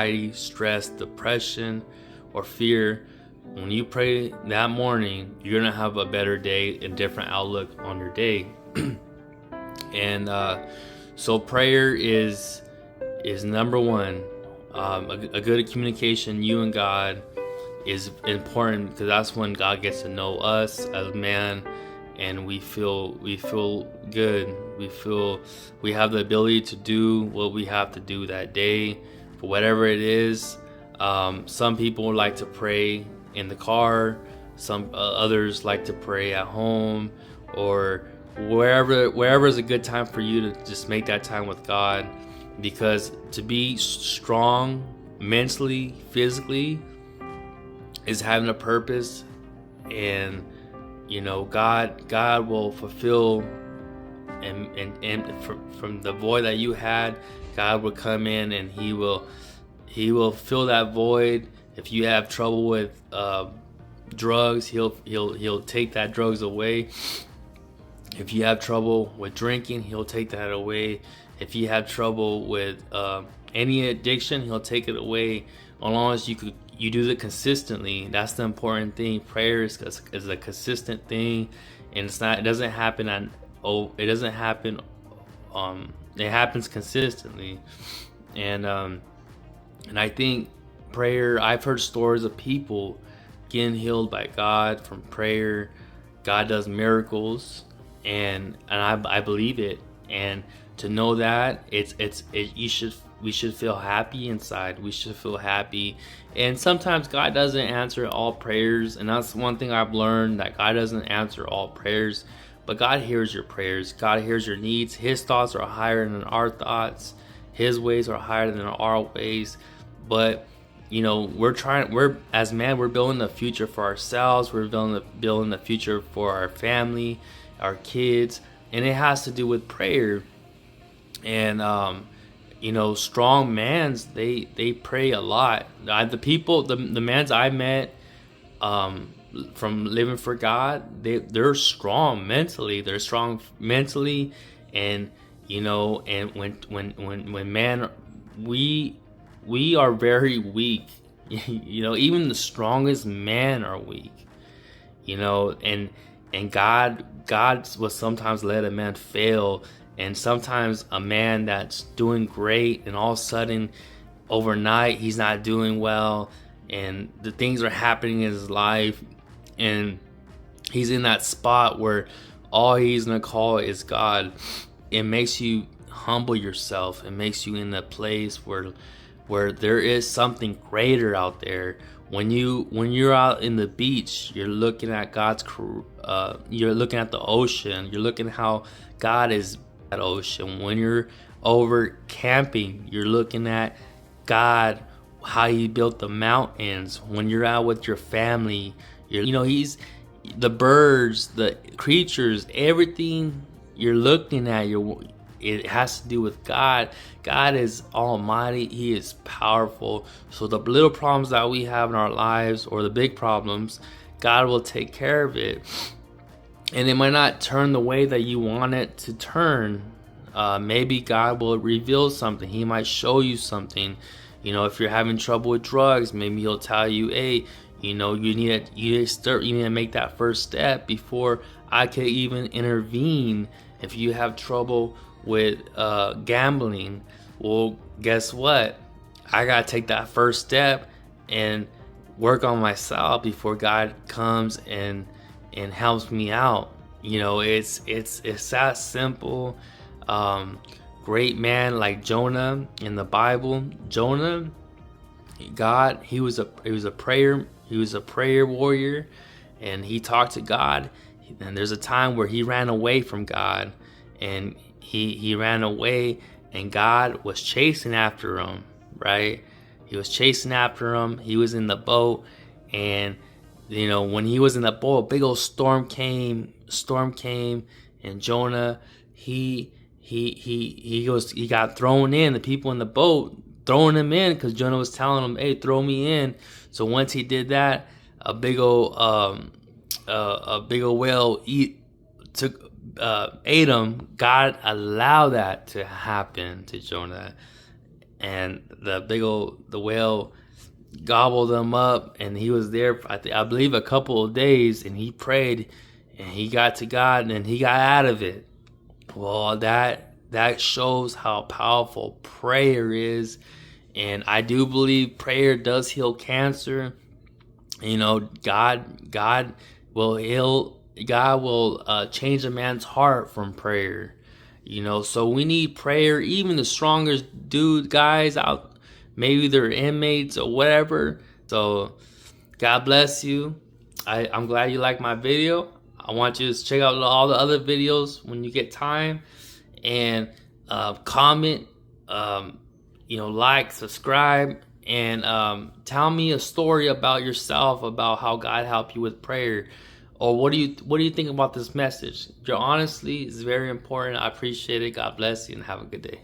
anxiety, stress, depression, or fear, when you pray that morning, you're going to have a better day and different outlook on your day. And so prayer is number one. A good communication, you and God, is important, because that's when God gets to know us as man, and we feel good. We have the ability to do what we have to do that day, for whatever it is. Some people like to pray in the car. Some others like to pray at home, or wherever is a good time for you to just make that time with God. Because to be strong mentally, physically, is having a purpose. And God will fulfill, and from the void that you had, God will come in and he will fill that void. If you have trouble with drugs, he'll take that drugs away. If you have trouble with drinking, he'll take that away. If you have trouble with any addiction, he'll take it away. As long as you do it consistently. That's the important thing. Prayer is a consistent thing, and it doesn't happen. It happens consistently. And I think prayer, I've heard stories of people getting healed by God from prayer. God does miracles, and I believe it. And to know that, we should feel happy inside. We should feel happy. And sometimes God doesn't answer all prayers, and that's one thing I've learned, that God doesn't answer all prayers, but God hears your prayers. God hears your needs. His thoughts are higher than our thoughts. His ways are higher than our ways. But we're as man, we're building the future for ourselves. We're building the future for our family, our kids, and it has to do with prayer. And strong mans, they pray a lot. The mans I met from living for God, they're strong mentally. They're strong mentally, and and when man, we are very weak. Even the strongest men are weak. And God will sometimes let a man fail. And sometimes a man that's doing great, and all of a sudden, overnight, he's not doing well, and the things are happening in his life, and he's in that spot where all he's gonna call is God. It makes you humble yourself. It makes you in a place where there is something greater out there. When you're out in the beach, you're looking at you're looking at the ocean. You're looking how God is that ocean. When you're over camping, you're looking at God, how he built the mountains. When you're out with your family, he's the birds, the creatures, everything you're looking at, it has to do with God. God is almighty. He is powerful. So the little problems that we have in our lives, or the big problems, God will take care of it. And it might not turn the way that you want it to turn. Maybe God will reveal something. He might show you something. If you're having trouble with drugs, maybe he'll tell you, hey, you need to make that first step before I can even intervene. If you have trouble with gambling, well, guess what? I gotta take that first step and work on myself before God comes and helps me out. It's that simple. Great man like Jonah in the Bible. Jonah, God, he was a prayer warrior, and he talked to God. And there's a time where he ran away from God, and he ran away, and God was chasing after him, right? He was chasing after him. He was in the boat, and when he was in the boat, a big old storm came, and Jonah, he got thrown in. The people in the boat throwing him in, because Jonah was telling him, hey, throw me in. So once he did that, a big old whale ate him. God allowed that to happen to Jonah. and the whale gobbled him up, and he was there for, I believe, a couple of days, and he prayed, and he got to God, and he got out of it. Well, that shows how powerful prayer is, and I do believe prayer does heal cancer. You know, God will heal. God will change a man's heart from prayer. You know, so we need prayer. Even the strongest guys out, maybe they're inmates or whatever. So God bless you. I'm glad you liked my video. I want you to check out all the other videos when you get time, and comment, like, subscribe, and tell me a story about yourself, about how God helped you with prayer, or what do you think about this message. Your honesty is very important. I appreciate it. God bless you, and have a good day.